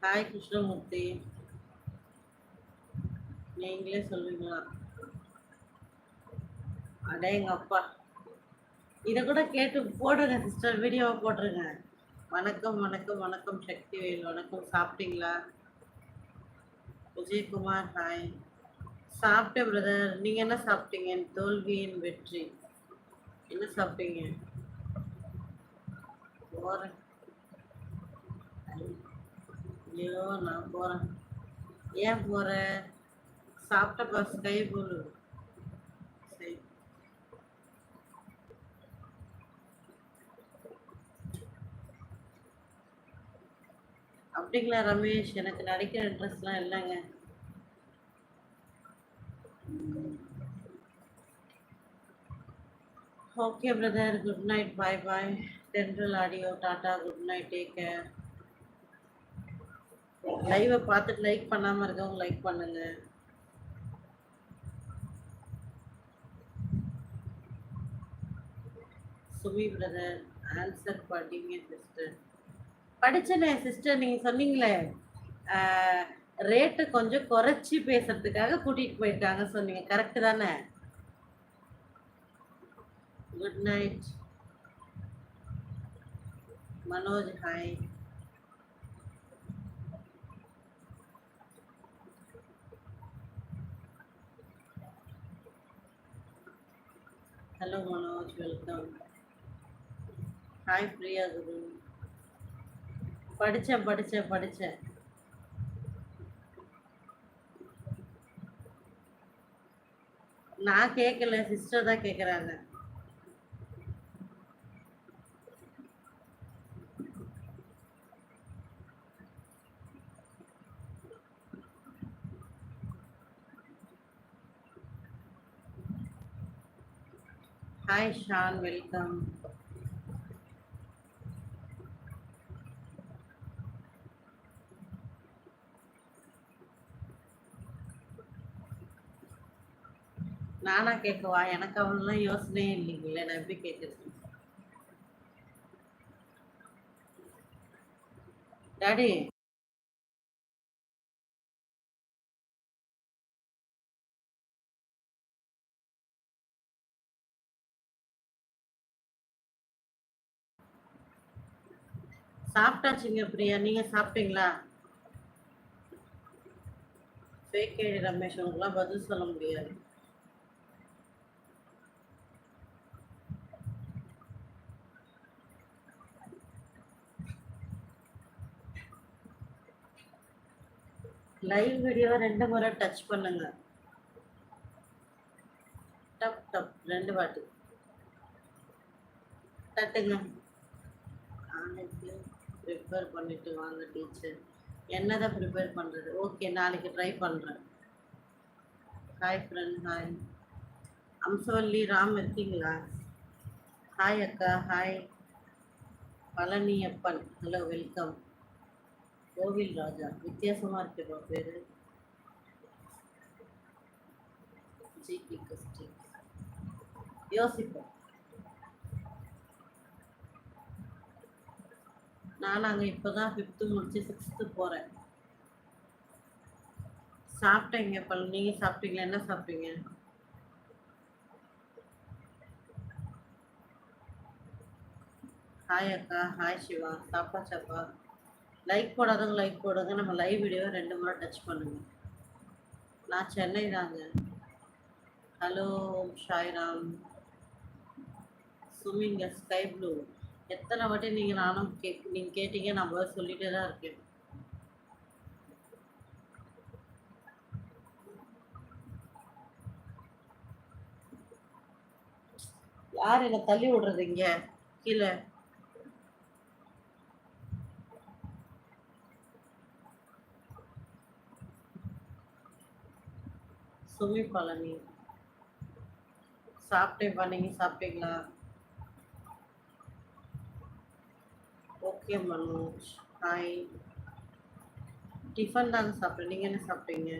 Hi Krishnamurthy. நீங்களே சொல்லுவீங்களா? அடேங்கப்பா! இத கூட கேட்டு போடுங்க சிஸ்டர். வீடியோவா போட்டுருங்க. வணக்கம், வணக்கம், வணக்கம் சக்திவேல். வணக்கம். சாப்பிட்டீங்களா? விஜயகுமார் ஹாய். சாப்பிட்டேன் பிரதர். நீங்க என்ன சாப்பிட்டீங்க? தோல்வியின் வெற்றி. என்ன சாப்பிட்டீங்க? போறேன். ஐயோ நான் போறேன். ஏன் போற? சாப்பிட்ட பஸ் கை போடு. சரி. அப்படிங்களா ரமேஷ்? எனக்கு நடிக்கிற இன்ட்ரெஸ்ட்லாம் இல்லைங்க. Okay brother. Good night. Bye bye. Thendral audio tata. Good night. Take care. லைவை பார்த்துட்டு லைக் பண்ணாமல் இருக்கவங்க லைக் பண்ணுங்க. சுமி பிரதர் ஆன்சர் படிங்க சிஸ்டர். படிச்சனே சிஸ்டர். நீங்கள் சொன்னீங்களே ரேட்டு கொஞ்சம் குறைச்சி பேசுறதுக்காக கூட்டிகிட்டு போயிருக்காங்க சொன்னீங்க. கரெக்டு தானே? Good night Manoj hi. Hello Manoj, welcome. Hi Priya Guru. படித்தேன். நான் கேட்கல, சிஸ்டர் தான் கேட்குறாங்க. Hi Shan, welcome. நானா கேட்கவா? எனக்கு அவனெலாம் யோசனையே இல்லைங்களே. நான் எப்படி கேட்குறது? டாடி சாப்பிட்டாச்சுங்க பிரியா. நீங்கள் சாப்பிட்டீங்களா? ஃபேக் ஐடி ரமேஷ், உங்களுக்குலாம் பதில் சொல்ல முடியாது. லைவ் வீடியோவை 2 முறை டச் பண்ணுங்க. டப் டப் 2 வாட்டி தட்டுங்க. நாளைக்கு ப்ரிப்பேர் பண்ணிட்டு வாங்க டீச்சர். என்னதான் ப்ரிப்பேர் பண்ணுறது? ஓகே, நாளைக்கு ட்ரை பண்ணுறேன். Hi friend. Hi Amsavalli Ram, இருக்கீங்களா? ஹாய் அக்கா. Hi Palaniappan. Hello, welcome. Kovil Raja, வித்தியாசமாக இருக்கு பேர். ஜிகி கிறிஸ்டி யோசிப்போம். நான் நாங்கள் இப்போ தான் 5th முடிச்சு 6th போகிறேன். சாப்பிட்டேங்க பழனி. நீங்கள் சாப்பிட்டீங்களா? என்ன சாப்பிட்டீங்க? ஹாய் அக்கா. ஹாய் சிவா. சாப்பாச்சாப்பா? லைக் போடாதவங்க லைக் போடுங்க. நம்ம லைவ் வீடியோவை 2 முறை டச் பண்ணுங்க. நான் சென்னை தாங்க. ஹலோ ஷாய்ராம். சுமிங்க ஸ்கை ப்ளூ. எத்தனை வாட்டி நீங்கள் நானும் நீங்கள் கேட்டீங்க. நான் பதில் சொல்லிகிட்டே தான் இருக்கேன். யார் என்னை தள்ளி விடுறது இங்கே கீழே? சுமி பழனி. சாப்பிட்டேன்ப்பா. நீங்கள் சாப்பிட்டீங்களா? Okay Manoj hi. டிஃபன் தாங்க சாப்பிட்டேன். நீங்கள் என்ன சாப்பிட்டீங்க?